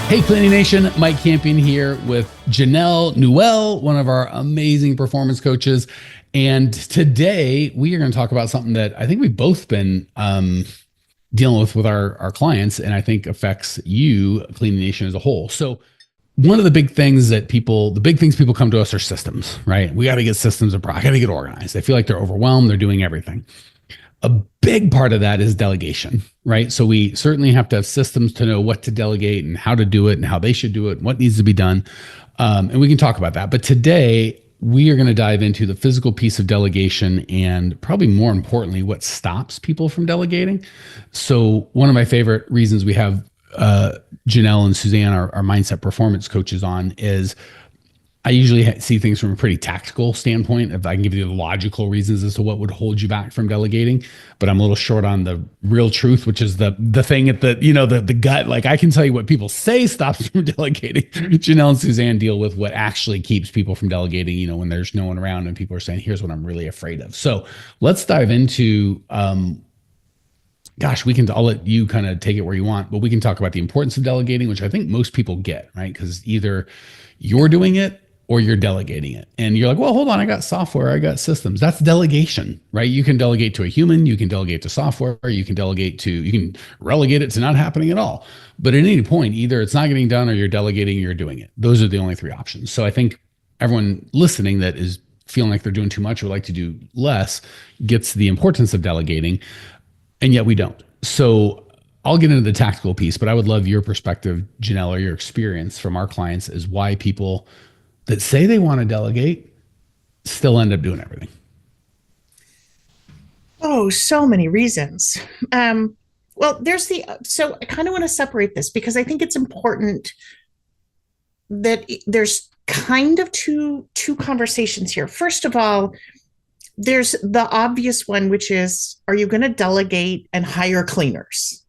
Hey, Cleaning Nation, Mike Campion here with Jenell Newell, one of our amazing performance coaches. And today we are going to talk about something that I think we've both been dealing with our clients, and I think affects you, Cleaning Nation, as a whole. So one of the big things people come to us are systems, right? We got to get systems and got to get organized. They feel like they're overwhelmed. They're doing everything. A big part of that is delegation, right? So we certainly have to have systems to know what to delegate and how to do it and how they should do it and what needs to be done. And we can talk about that. But today we are going to dive into the physical piece of delegation and probably more importantly, what stops people from delegating. So one of my favorite reasons we have Jenell and Suzanne, our mindset performance coaches, on is I usually see things from a pretty tactical standpoint. If I can give you the logical reasons as to what would hold you back from delegating, but I'm a little short on the real truth, which is the thing at the gut. Like, I can tell you what people say stops from delegating. Jenell and Suzanne deal with what actually keeps people from delegating, when there's no one around and people are saying, here's what I'm really afraid of. So let's dive into, I'll let you kind of take it where you want, but we can talk about the importance of delegating, which I think most people get, right? Because either you're doing it or you're delegating it. And you're like, well, hold on, I got software, I got systems. That's delegation, right? You can delegate to a human, you can delegate to software, you can relegate it to not happening at all. But at any point, either it's not getting done or you're delegating or you're doing it. Those are the only three options. So I think everyone listening that is feeling like they're doing too much or like to do less gets the importance of delegating, and yet we don't. So I'll get into the tactical piece, but I would love your perspective, Jenell, or your experience from our clients is why people that say they want to delegate still end up doing everything. Oh, so many reasons. So I kind of want to separate this because I think it's important that there's kind of two conversations here. First of all, there's the obvious one, which is, are you going to delegate and hire cleaners?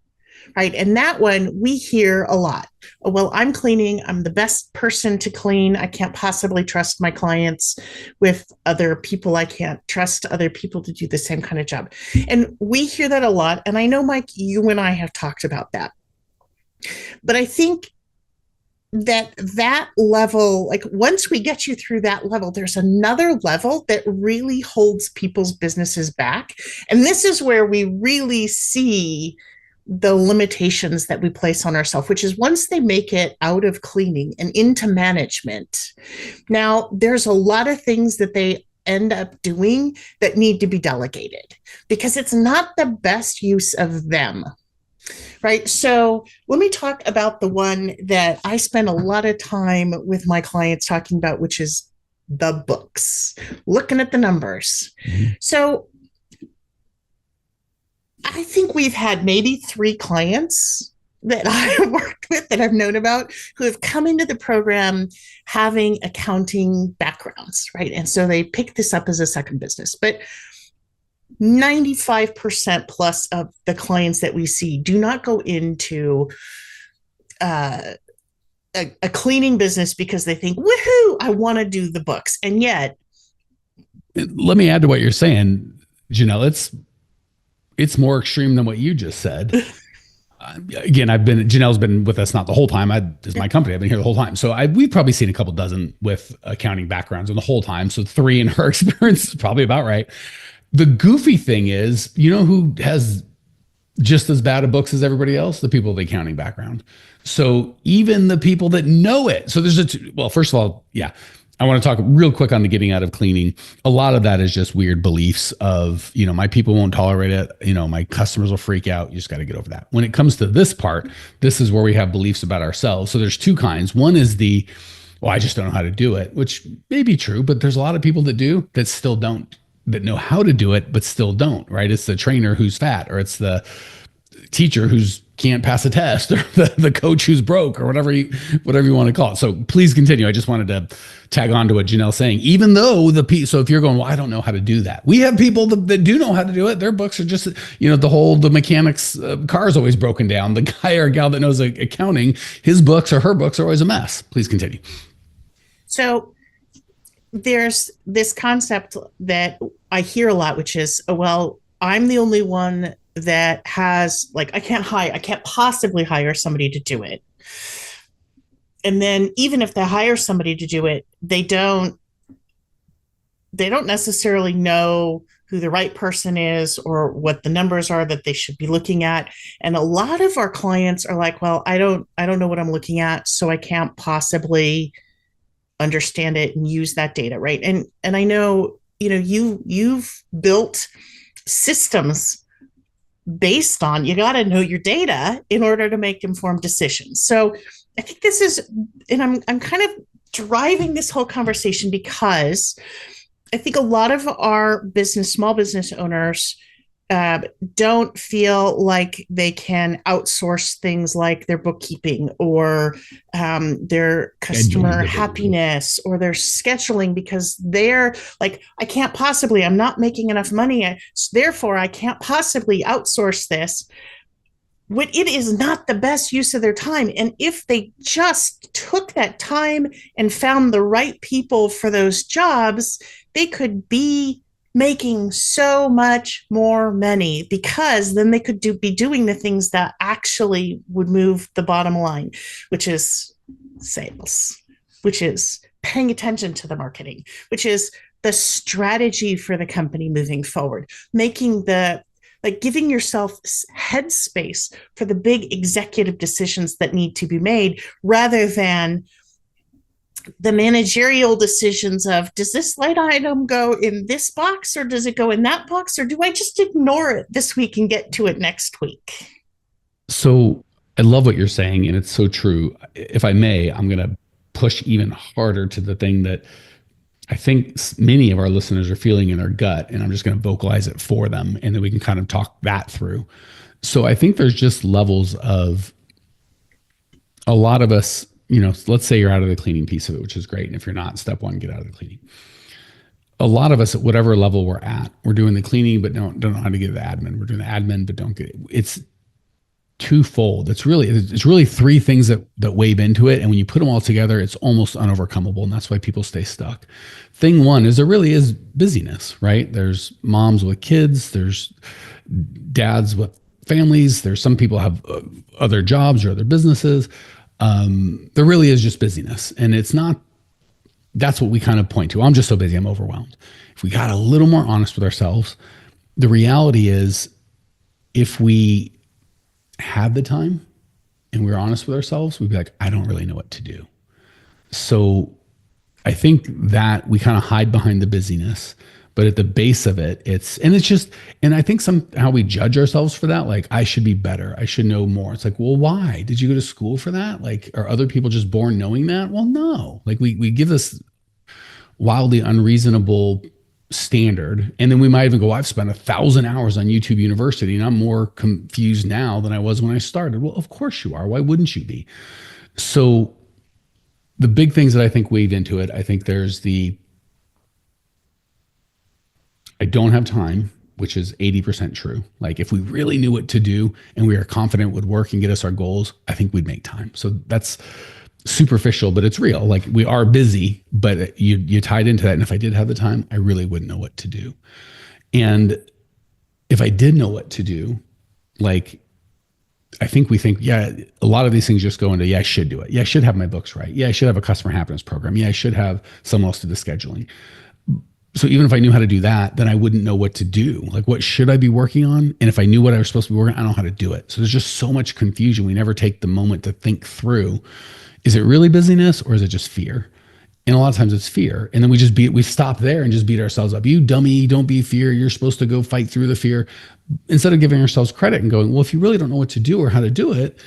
Right. And that one we hear a lot. Oh, well, I'm cleaning. I'm the best person to clean. I can't possibly trust my clients with other people. I can't trust other people to do the same kind of job. And we hear that a lot. And I know, Mike, you and I have talked about that. But I think that level, like once we get you through that level, there's another level that really holds people's businesses back. And this is where we really see the limitations that we place on ourselves, which is once they make it out of cleaning and into management, now there's a lot of things that they end up doing that need to be delegated because it's not the best use of them. Right. So let me talk about the one that I spend a lot of time with my clients talking about, which is the books, looking at the numbers. Mm-hmm. So I think we've had maybe 3 clients that I've worked with that I've known about who have come into the program having accounting backgrounds, right? And so they pick this up as a second business. But 95% plus of the clients that we see do not go into a cleaning business because they think, woohoo, I want to do the books. And yet, let me add to what you're saying, Jenell. It's more extreme than what you just said. Again, Jenell's been with us not the whole time. This is my company. I've been here the whole time. So we've probably seen a couple dozen with accounting backgrounds in the whole time. So 3 in her experience is probably about right. The goofy thing is, who has just as bad of books as everybody else? The people with the accounting background. So even the people that know it. So first of all, yeah. I want to talk real quick on the getting out of cleaning. A lot of that is just weird beliefs of, my people won't tolerate it. My customers will freak out. You just got to get over that. When it comes to this part, this is where we have beliefs about ourselves. So there's 2 kinds. One is I just don't know how to do it, which may be true, but there's a lot of people that do that still don't, that know how to do it, but still don't, right? It's the trainer who's fat, or it's the teacher who's can't pass a test, or the coach who's broke, or whatever you want to call it. So please continue. I just wanted to tag on to what Jenell's saying, even though so if you're going, well, I don't know how to do that. We have people that do know how to do it. Their books are just, the mechanics car is always broken down. The guy or gal that knows accounting, his books or her books are always a mess. Please continue. So there's this concept that I hear a lot, which is, oh, well, I'm the only one that has, like, I can't possibly hire somebody to do it. And then even if they hire somebody to do it, they don't necessarily know who the right person is or what the numbers are that they should be looking at. And a lot of our clients are like, well, I don't know what I'm looking at, so I can't possibly understand it and use that data, right? And I know, you've built systems based on, you got to know your data in order to make informed decisions. So I think this is, and I'm kind of driving this whole conversation because I think a lot of our small business owners don't feel like they can outsource things like their bookkeeping or their customer happiness or their scheduling, because they're like, I'm not making enough money. Therefore, I can't possibly outsource this. When it is not the best use of their time. And if they just took that time and found the right people for those jobs, they could be making so much more money, because then they could be doing the things that actually would move the bottom line, which is sales, which is paying attention to the marketing, which is the strategy for the company moving forward, giving yourself headspace for the big executive decisions that need to be made, rather than the managerial decisions of, does this line item go in this box or does it go in that box, or do I just ignore it this week and get to it next week? So I love what you're saying, and it's so true. If I may, I'm going to push even harder to the thing that I think many of our listeners are feeling in their gut, and I'm just going to vocalize it for them, and then we can kind of talk that through. So I think there's just levels of a lot of us, let's say you're out of the cleaning piece of it, which is great. And if you're not, step one, get out of the cleaning. A lot of us at whatever level we're at, we're doing the cleaning, but don't know how to get to the admin. We're doing the admin, but don't get it. It's twofold. It's really three things that wave into it. And when you put them all together, it's almost unovercomable. And that's why people stay stuck. Thing one is there really is busyness, right? There's moms with kids. There's dads with families. There's some people have other jobs or other businesses. There really is just busyness. And that's what we kind of point to. I'm just so busy, I'm overwhelmed. If we got a little more honest with ourselves, the reality is, if we had the time and we were honest with ourselves, we'd be like, I don't really know what to do. So I think that we kind of hide behind the busyness, but at the base of it, and I think somehow we judge ourselves for that. Like, I should be better. I should know more. It's like, well, why? Did you go to school for that? Like, are other people just born knowing that? Well, no. Like, we give this wildly unreasonable standard. And then we might even go, I've spent 1,000 hours on YouTube University and I'm more confused now than I was when I started. Well, of course you are. Why wouldn't you be? So the big things that I think weave into it, I think there's I don't have time, which is 80% true. Like, if we really knew what to do and we are confident it would work and get us our goals, I think we'd make time. So that's superficial, but it's real. Like, we are busy, but you tied into that. And if I did have the time, I really wouldn't know what to do. And if I did know what to do, like, I think we think, yeah, a lot of these things just go into, yeah, I should do it. Yeah, I should have my books right. Yeah, I should have a customer happiness program. Yeah, I should have someone else do the scheduling. So even if I knew how to do that, then I wouldn't know what to do. Like, what should I be working on? And if I knew what I was supposed to be working on, I don't know how to do it. So there's just so much confusion. We never take the moment to think through, is it really busyness or is it just fear? And a lot of times it's fear. And then we stop there and just beat ourselves up. You dummy, don't be fear. You're supposed to go fight through the fear. Instead of giving ourselves credit and going, well, if you really don't know what to do or how to do it,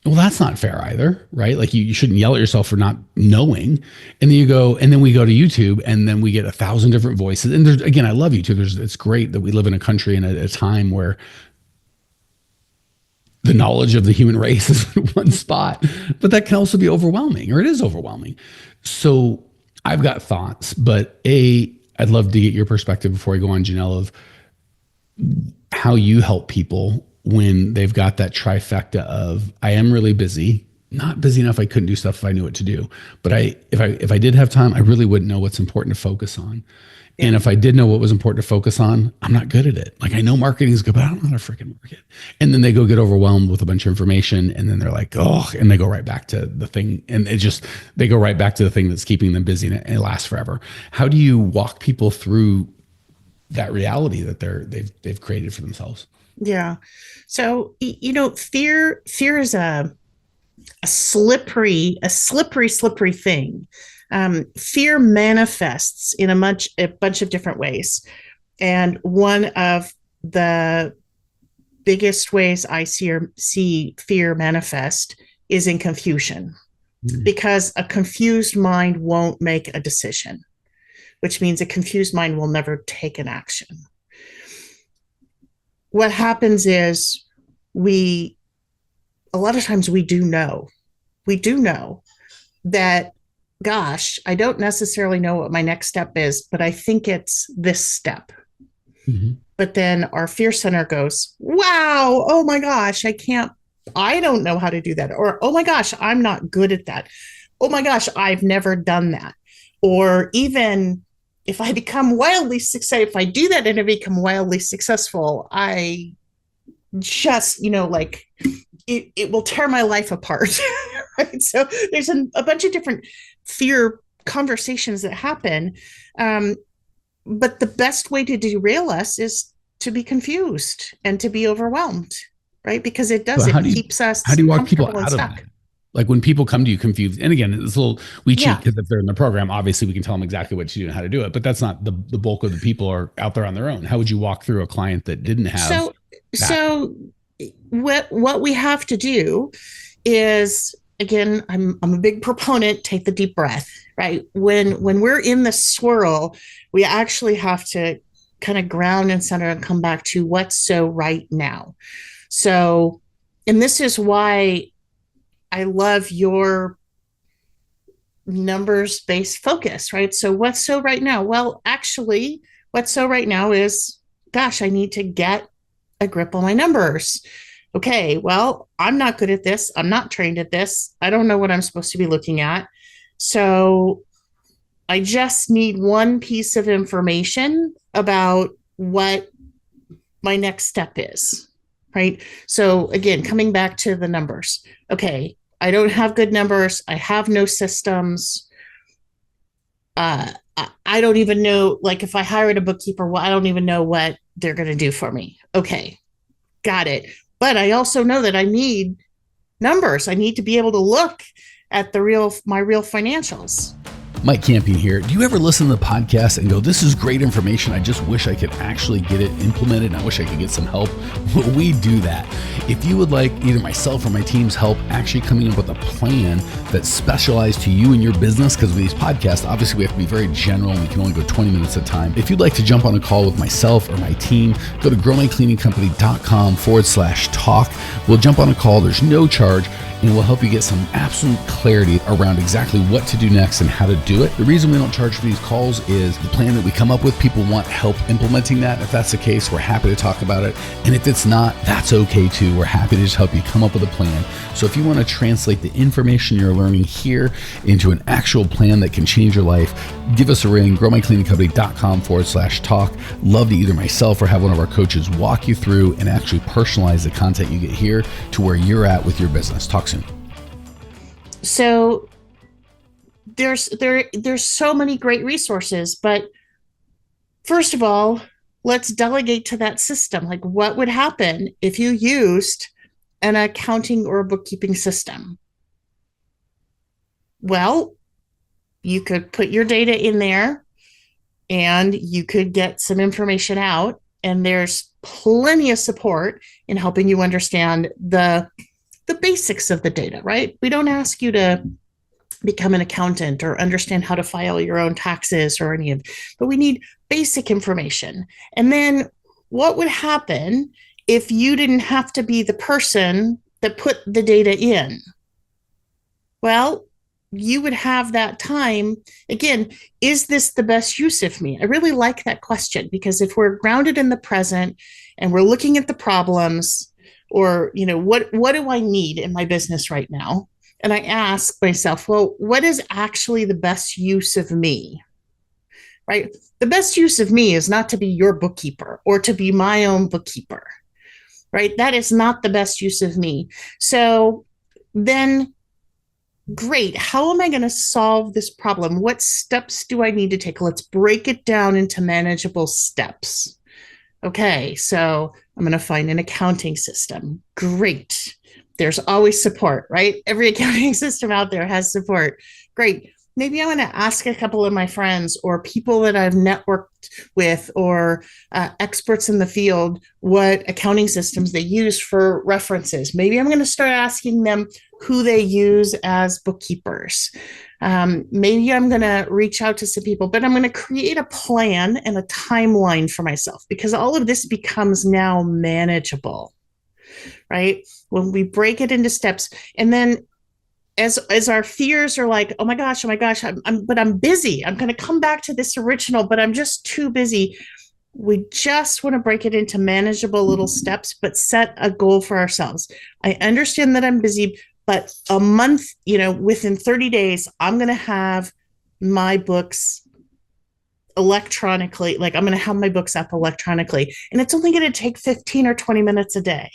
well, that's not fair either, right? Like, you shouldn't yell at yourself for not knowing. And then we go to YouTube, and then we get 1,000 different voices. And there's, again, I love YouTube. It's great that we live in a country and a time where the knowledge of the human race is in one spot, but that can also be overwhelming, or it is overwhelming. So I've got thoughts, but I'd love to get your perspective before I go on, Jenell, of how you help people when they've got that trifecta of, I am really busy, not busy enough I couldn't do stuff if I knew what to do, but if I did have time, I really wouldn't know what's important to focus on. Yeah. And if I did know what was important to focus on, I'm not good at it. Like I know marketing is good, but I don't know how to freaking market. And then they go get overwhelmed with a bunch of information, and then they're like, oh, and they go right back to the thing, and they go right back to the thing that's keeping them busy, and it lasts forever. How do you walk people through that reality that they've created for themselves? Yeah. So, fear is a slippery thing. Fear manifests in a bunch of different ways. And one of the biggest ways I see fear manifest is in confusion, because a confused mind won't make a decision, which means a confused mind will never take an action. What happens is a lot of times we do know that, gosh, I don't necessarily know what my next step is, but I think it's this step. Mm-hmm. But then our fear center goes, wow, oh my gosh, I don't know how to do that. Or, oh my gosh, I'm not good at that. Oh my gosh, I've never done that. Or even if I become wildly successful, if I do that and I become wildly successful, I just, it will tear my life apart. Right. So there's a bunch of different fear conversations that happen. But the best way to derail us is to be confused and to be overwhelmed, right? Because it keeps us how do you walk people comfortable and out of stuck. that? Like when people come to you confused, and again, it's a little, we cheat Yeah. because if they're in the program, obviously we can tell them exactly what to do and how to do it. But that's not the bulk of the people are out there on their own. How would you walk through a client that didn't have that? So what we have to do is, again, I'm a big proponent, take the deep breath, right? When we're in the swirl, we actually have to kind of ground and center and come back to what's so right now. So, and this is why I love your numbers-based focus, right? So what's so right now? Well, actually, what's so right now is, gosh, I need to get a grip on my numbers. Okay, well, I'm not good at this. I'm not trained at this. I don't know what I'm supposed to be looking at. So I just need one piece of information about what my next step is, right? So again, coming back to the numbers. Okay, I don't have good numbers. I have no systems. I don't even know, like if I hired a bookkeeper, well, I don't even know what they're going to do for me. Okay, got it. But I also know that I need numbers. I need to be able to look at my real financials. Mike Campion here. Do you ever listen to the podcast and go, this is great information, I just wish I could actually get it implemented and I wish I could get some help? Well, we do that. If you would like either myself or my team's help actually coming up with a plan that's specialized to you and your business, because with these podcasts, obviously we have to be very general and we can only go 20 minutes at a time. If you'd like to jump on a call with myself or my team, go to growmycleaningcompany.com/talk. We'll jump on a call. There's no charge. And we'll help you get some absolute clarity around exactly what to do next and how to do it. The reason we don't charge for these calls is the plan that we come up with, people want help implementing that. If that's the case, we're happy to talk about it. And if it's not, that's okay too. We're happy to just help you come up with a plan. So if you want to translate the information you're learning here into an actual plan that can change your life, give us a ring, growmycleaningcompany.com/talk. Love to either myself or have one of our coaches walk you through and actually personalize the content you get here to where you're at with your business. Talk soon. So there's so many great resources, but first of all, let's delegate to that system. Like, what would happen if you used an accounting or a bookkeeping system? Well, you could put your data in there and you could get some information out, and there's plenty of support in helping you understand the basics of the data, right? We don't ask you to become an accountant or understand how to file your own taxes or any of, but we need basic information. And then what would happen if you didn't have to be the person that put the data in? Well, you would have that time. Again, is this the best use of me? I really like that question, because if we're grounded in the present and we're looking at the problems, or, what do I need in my business right now? And I ask myself, well, what is actually the best use of me? right? The best use of me is not to be your bookkeeper or to be my own bookkeeper, right? That is not the best use of me. So then, great. How am I going to solve this problem? What steps do I need to take? Let's break it down into manageable steps. Okay, so I'm going to find an accounting system. Great. There's always support, right? Every accounting system out there has support. Great. Maybe I'm going to ask a couple of my friends or people that I've networked with or experts in the field what accounting systems they use for references. Maybe I'm going to start asking them who they use as bookkeepers. Maybe I'm going to reach out to some people, but I'm going to create a plan and a timeline for myself because all of this becomes now manageable, right? When we break it into steps, and then as our fears are like, oh my gosh, but I'm busy. I'm going to come back to this original, but I'm just too busy. We just want to break it into manageable little steps, but set a goal for ourselves. I understand that I'm busy, but a month, within 30 days, I'm going to have my books electronically. Like I'm going to have my books up electronically, and it's only going to take 15 or 20 minutes a day.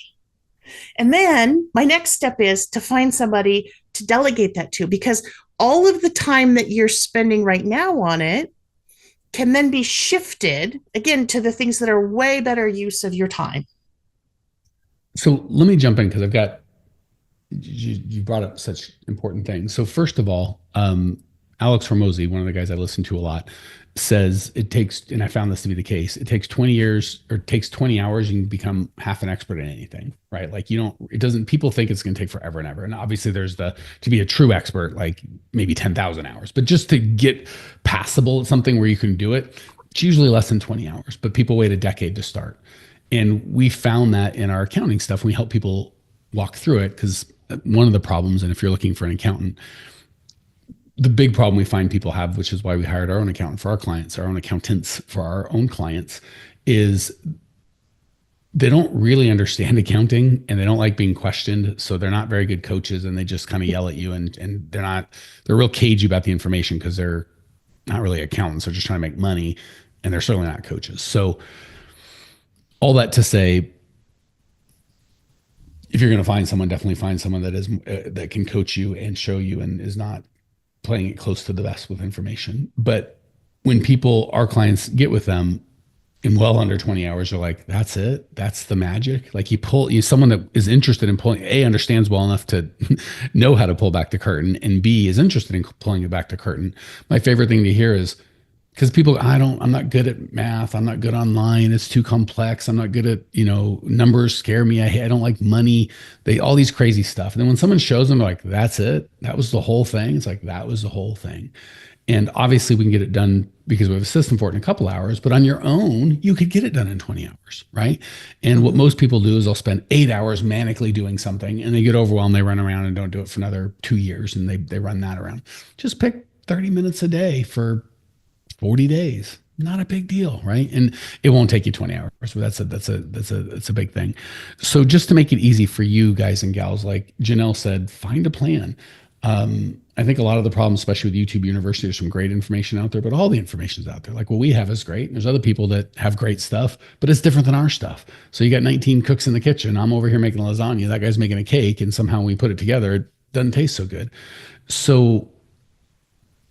And then my next step is to find somebody to delegate that to, because all of the time that you're spending right now on it can then be shifted again to the things that are way better use of your time. So let me jump in because you brought up such important things. So first of all, Alex Hormozy, one of the guys I listen to a lot, says it takes, and I found this to be the case, it takes 20 years or it takes 20 hours, you can become half an expert in anything, right? Like people think it's going to take forever and ever. And obviously to be a true expert, like maybe 10,000 hours, but just to get passable at something where you can do it, it's usually less than 20 hours, but people wait a decade to start. And we found that in our accounting stuff, we help people walk through it because one of the problems, and if you're looking for an accountant, the big problem we find people have, which is why we hired our own accountant for our clients, our own accountants for our own clients, is they don't really understand accounting and they don't like being questioned. So they're not very good coaches and they just kind of yell at you and they're real cagey about the information because they're not really accountants. They're just trying to make money and they're certainly not coaches. So all that to say, if you're going to find someone, definitely find someone that can coach you and show you and is not playing it close to the vest with information. But when our clients get with them in well under 20 hours, they're like, that's it. That's the magic. Like someone that is interested in understands well enough to know how to pull back the curtain, and B, is interested in pulling it back the curtain. My favorite thing to hear is, because people, I'm not good at math. I'm not good online. It's too complex. I'm not good at, numbers scare me. I don't like money. All these crazy stuff. And then when someone shows them, they're like, that's it. That was the whole thing. It's like, that was the whole thing. And obviously we can get it done because we have a system for it in a couple hours, but on your own, you could get it done in 20 hours, right? And what most people do is they'll spend 8 hours manically doing something and they get overwhelmed. They run around and don't do it for another 2 years. And they run that around. Just pick 30 minutes a day for 40 days, not a big deal, right? And it won't take you 20 hours, but that's a big thing. So just to make it easy for you guys and gals, like Jenell said, find a plan. I think a lot of the problems, especially with YouTube University, there's some great information out there, but all the information's out there. Like what we have is great. And there's other people that have great stuff, but it's different than our stuff. So you got 19 cooks in the kitchen. I'm over here making lasagna. That guy's making a cake, and somehow we put it together, it doesn't taste so good. So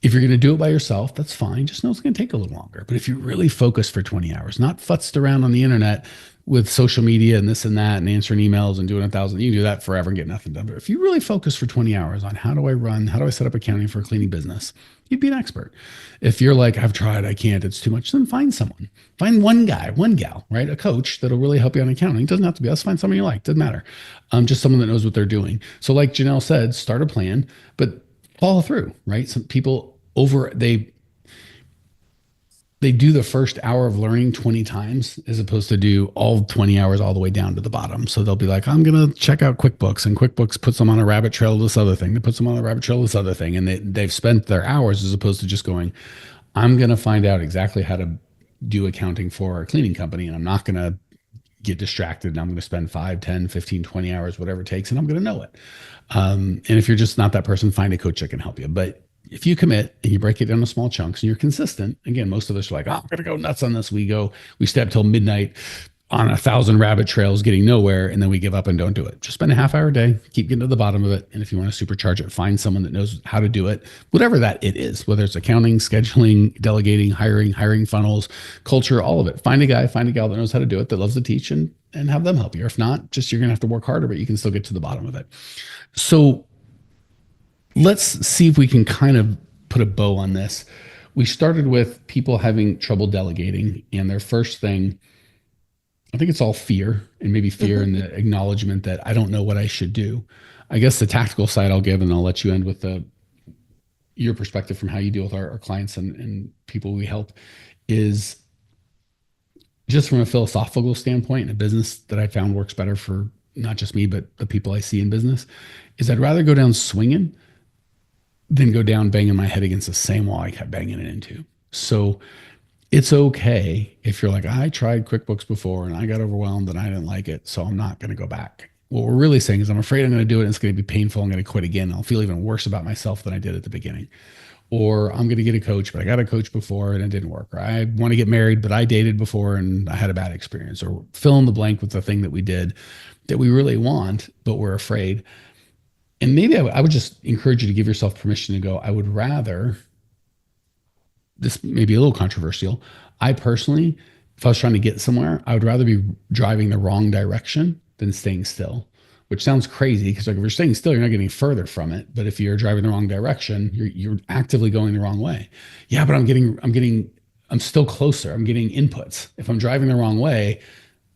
if you're going to do it by yourself, that's fine. Just know it's going to take a little longer. But if you really focus for 20 hours, not futzed around on the internet with social media and this and that and answering emails and doing 1,000, you can do that forever and get nothing done. But if you really focus for 20 hours on how do I set up accounting for a cleaning business, you'd be an expert. If you're like, I've tried, I can't, it's too much, then find someone. Find one guy, one gal, right? A coach that'll really help you on accounting. It doesn't have to be us. Find someone you like. Doesn't matter. Just someone that knows what they're doing. So like Jenell said, start a plan, but follow through, right? Some people they do the first hour of learning 20 times as opposed to do all 20 hours all the way down to the bottom. So they'll be like, I'm going to check out QuickBooks, and QuickBooks puts them on a rabbit trail of this other thing. That puts them on a rabbit trail of this other thing. And they've spent their hours as opposed to just going, I'm going to find out exactly how to do accounting for a cleaning company. And I'm not going to get distracted, and I'm going to spend 5, 10, 15, 20 hours, whatever it takes. And I'm going to know it. And if you're just not that person, find a coach that can help you. But if you commit and you break it down to small chunks and you're consistent, again, most of us are like, oh, I'm going to go nuts on this. We stay up till midnight on 1,000 rabbit trails getting nowhere, and then we give up and don't do it. Just spend a half hour a day, keep getting to the bottom of it. And if you want to supercharge it, find someone that knows how to do it, whatever that it is, whether it's accounting, scheduling, delegating, hiring funnels, culture, all of it. Find a guy, find a gal that knows how to do it, that loves to teach, and have them help you. Or if not, just you're going to have to work harder, but you can still get to the bottom of it. So let's see if we can kind of put a bow on this. We started with people having trouble delegating, and their first thing, I think it's all fear, and maybe fear in the acknowledgement that I don't know what I should do. I guess the tactical side I'll give, and I'll let you end with your perspective from how you deal with our clients and people we help, is just from a philosophical standpoint, in a business that I found works better for not just me, but the people I see in business, is I'd rather go down swinging than go down banging my head against the same wall I kept banging it into. So it's okay if you're like, I tried QuickBooks before and I got overwhelmed and I didn't like it, so I'm not going to go back. What we're really saying is I'm afraid I'm going to do it and it's going to be painful. I'm going to quit again. I'll feel even worse about myself than I did at the beginning. Or I'm going to get a coach, but I got a coach before and it didn't work. Or I want to get married, but I dated before and I had a bad experience. Or fill in the blank with the thing that we did that we really want, but we're afraid. And maybe I would just encourage you to give yourself permission to go, I would rather, this may be a little controversial. I personally, if I was trying to get somewhere, I would rather be driving the wrong direction than staying still, which sounds crazy because like if you're staying still, you're not getting further from it. But if you're driving the wrong direction, you're actively going the wrong way. Yeah, but I'm still closer. I'm getting inputs. If I'm driving the wrong way,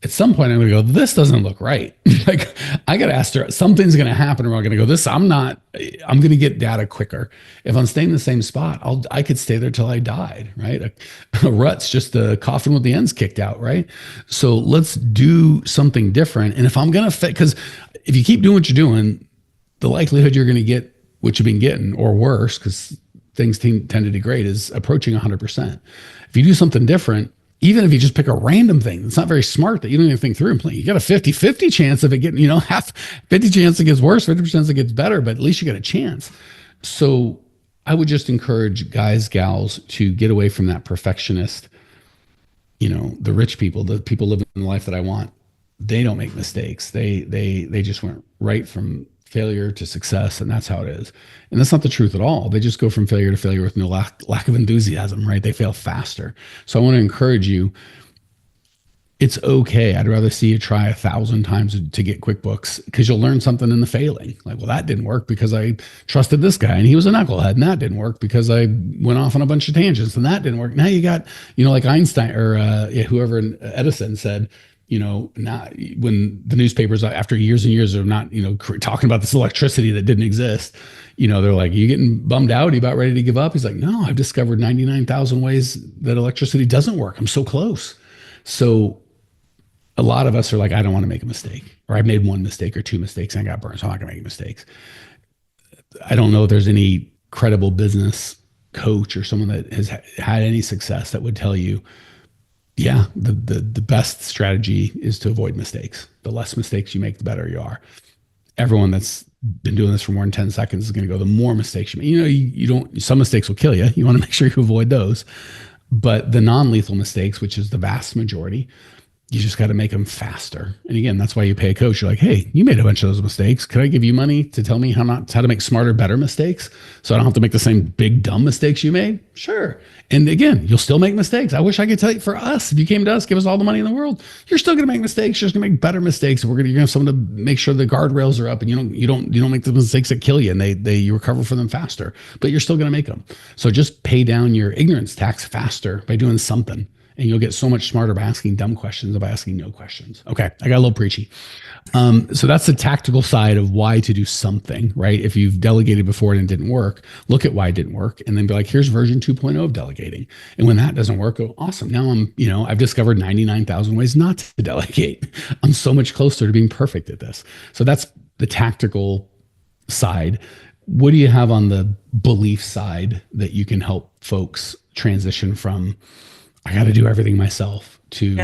at some point I'm going to go, this doesn't look right. Like I got to ask her, something's going to happen or I'm going to go, I'm going to get data quicker. If I'm staying in the same spot, I could stay there till I died, right? A rut's just a coffin with the ends kicked out, right? So let's do something different. And if I'm going to fit, because if you keep doing what you're doing, the likelihood you're going to get what you've been getting or worse, because things tend to degrade, is approaching 100%. If you do something different, even if you just pick a random thing, it's not very smart that you don't even think through and play. You got a 50-50 chance of it getting, half 50 chance it gets worse, 50% it gets better, but at least you got a chance. So I would just encourage guys, gals to get away from that perfectionist, the rich people, the people living the life that I want. They don't make mistakes. They just went right from failure to success, and that's how it is. And that's not the truth at all. They just go from failure to failure with no lack of enthusiasm, right? They fail faster. So I want to encourage you, it's okay. I'd rather see you try 1,000 times to get QuickBooks because you'll learn something in the failing. Like, well, that didn't work because I trusted this guy and he was a knucklehead, and that didn't work because I went off on a bunch of tangents and that didn't work. Now you got, like Einstein or whoever Edison said, now when the newspapers, after years and years of not, talking about this electricity that didn't exist, they're like, you getting bummed out? You about ready to give up? He's like, no, I've discovered 99,000 ways that electricity doesn't work. I'm so close. So a lot of us are like, I don't want to make a mistake, or I made one mistake or two mistakes and I got burned, so I'm not going to make mistakes. I don't know if there's any credible business coach or someone that has had any success that would tell you, yeah, the best strategy is to avoid mistakes. The less mistakes you make, the better you are. Everyone that's been doing this for more than 10 seconds is going to go, the more mistakes you make. You don't, some mistakes will kill you. You want to make sure you avoid those. But the non-lethal mistakes, which is the vast majority, you just got to make them faster. And again, that's why you pay a coach. You're like, hey, you made a bunch of those mistakes. Could I give you money to tell me how to make smarter, better mistakes so I don't have to make the same big, dumb mistakes you made? Sure. And again, you'll still make mistakes. I wish I could tell you, for us, if you came to us, give us all the money in the world, you're still going to make mistakes. You're just going to make better mistakes. You're going to have someone to make sure the guardrails are up, and you don't make the mistakes that kill you, and you recover from them faster, but you're still going to make them. So just pay down your ignorance tax faster by doing something. And you'll get so much smarter by asking dumb questions than by asking no questions. Okay, I got a little preachy. So that's the tactical side of why to do something, right? If you've delegated before and it didn't work, look at why it didn't work, and then be like, here's version 2.0 of delegating. And when that doesn't work, go, awesome. Now I've discovered 99,000 ways not to delegate. I'm so much closer to being perfect at this. So that's the tactical side. What do you have on the belief side that you can help folks transition from, I got to do everything myself, to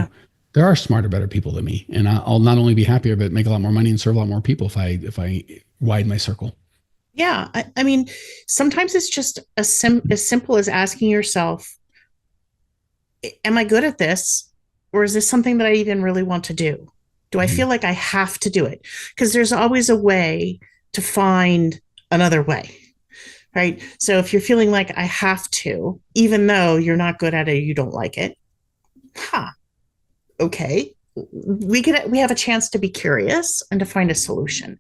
there are smarter, better people than me, and I'll not only be happier, but make a lot more money and serve a lot more people if I widen my circle. Yeah. I mean, sometimes it's just as simple as asking yourself, am I good at this? Or is this something that I even really want to do? Do I feel Mhm. like I have to do it? Because there's always a way to find another way, right? So if you're feeling like I have to, even though you're not good at it, you don't like it, huh, okay. We have a chance to be curious and to find a solution.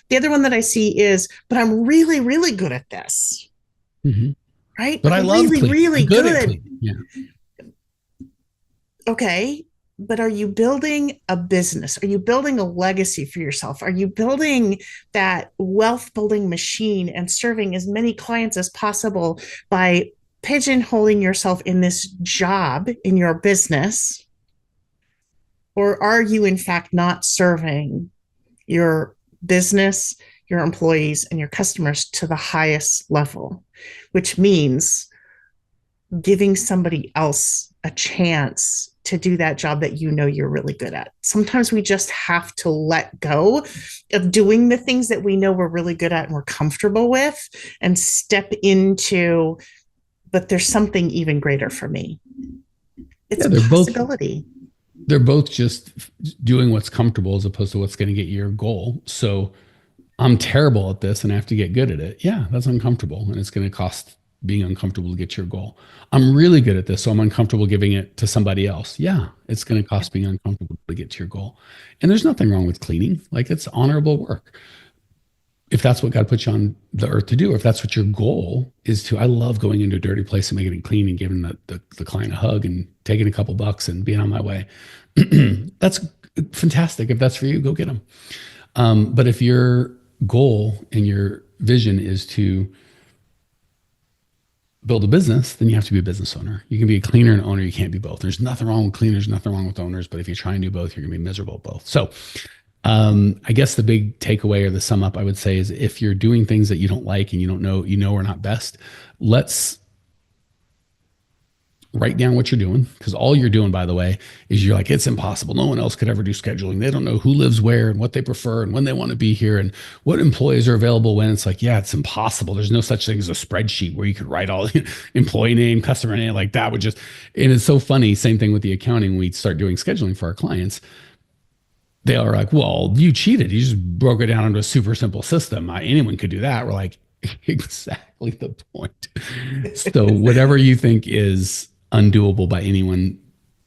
The other one that I see is, but I'm really, really good at this, Mhm. right? But Like I love really, cleaning. I'm really good at good. cleaning. Yeah. Okay, but are you building a business? Are you building a legacy for yourself? Are you building that wealth building machine and serving as many clients as possible by pigeonholing yourself in this job in your business? Or are you, in fact, not serving your business, your employees, and your customers to the highest level, which means giving somebody else a chance to do that job that you know you're really good at? Sometimes we just have to let go of doing the things that we know we're really good at and we're comfortable with and step into, but there's something even greater for me. It's Yeah, a possibility. they're both just doing what's comfortable as opposed to what's going to get your goal. So I'm terrible at this and I have to get good at it. Yeah, that's uncomfortable and it's going to cost being uncomfortable to get your goal. I'm really good at this, so I'm uncomfortable giving it to somebody else. Yeah, it's going to cost being uncomfortable to get to your goal. And there's nothing wrong with cleaning. Like it's honorable work. If that's what God put you on the earth to do, or if that's what your goal is to, I love going into a dirty place and making it clean and giving the client a hug and taking a couple bucks and being on my way. That's fantastic. If that's for you, go get them. But if your goal and your vision is to build a business, then you have to be a business owner. You can be a cleaner and owner. You can't be both. There's nothing wrong with cleaners, nothing wrong with owners. But if you try and do both, you're going to be miserable at both. So I guess the big takeaway or the sum up I would say is if you're doing things that you don't like and you don't know, you know, are not best, let's write down what you're doing. Because all you're doing, by the way, is you're like, it's impossible. No one else could ever do scheduling. They don't know who lives where and what they prefer and when they want to be here and what employees are available when. It's like, yeah, it's impossible. There's no such thing as a spreadsheet where you could write all employee name, customer name, like that would just, and it's so funny. Same thing with the accounting. When we start doing scheduling for our clients, they are like, well, you cheated. You just broke it down into a super simple system. Anyone could do that. We're like, exactly the point. So whatever you think is undoable by anyone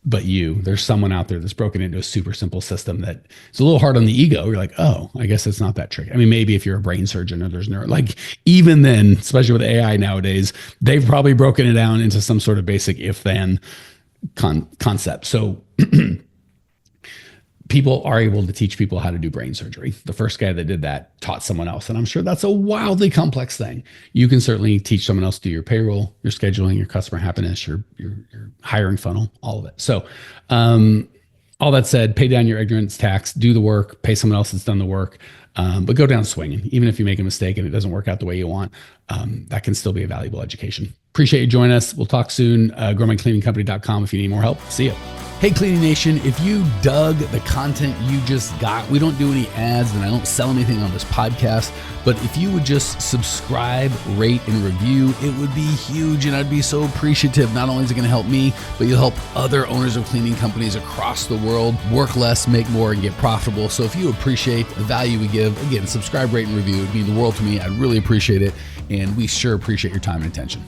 but you, there's someone out there that's broken into a super simple system that is a little hard on the ego. You're like, oh, I guess it's not that tricky. I mean, maybe if you're a brain surgeon or there's like even then, especially with AI nowadays, they've probably broken it down into some sort of basic if then concept. So people are able to teach people how to do brain surgery. The first guy that did that taught someone else. And I'm sure that's a wildly complex thing. You can certainly teach someone else to do your payroll, your scheduling, your customer happiness, your hiring funnel, all of it. So, all that said, pay down your ignorance tax, do the work, pay someone else that's done the work, but go down swinging. Even if you make a mistake and it doesn't work out the way you want, that can still be a valuable education. Appreciate you joining us. We'll talk soon. growmycleaningcompany.com if you need more help. See you. Hey, Cleaning Nation, if you dug the content you just got, we don't do any ads and I don't sell anything on this podcast, but if you would just subscribe, rate, and review, it would be huge and I'd be so appreciative. Not only is it going to help me, but you'll help other owners of cleaning companies across the world work less, make more, and get profitable. So if you appreciate the value we give, again, subscribe, rate, and review. It would mean the world to me. I'd really appreciate it. And we sure appreciate your time and attention.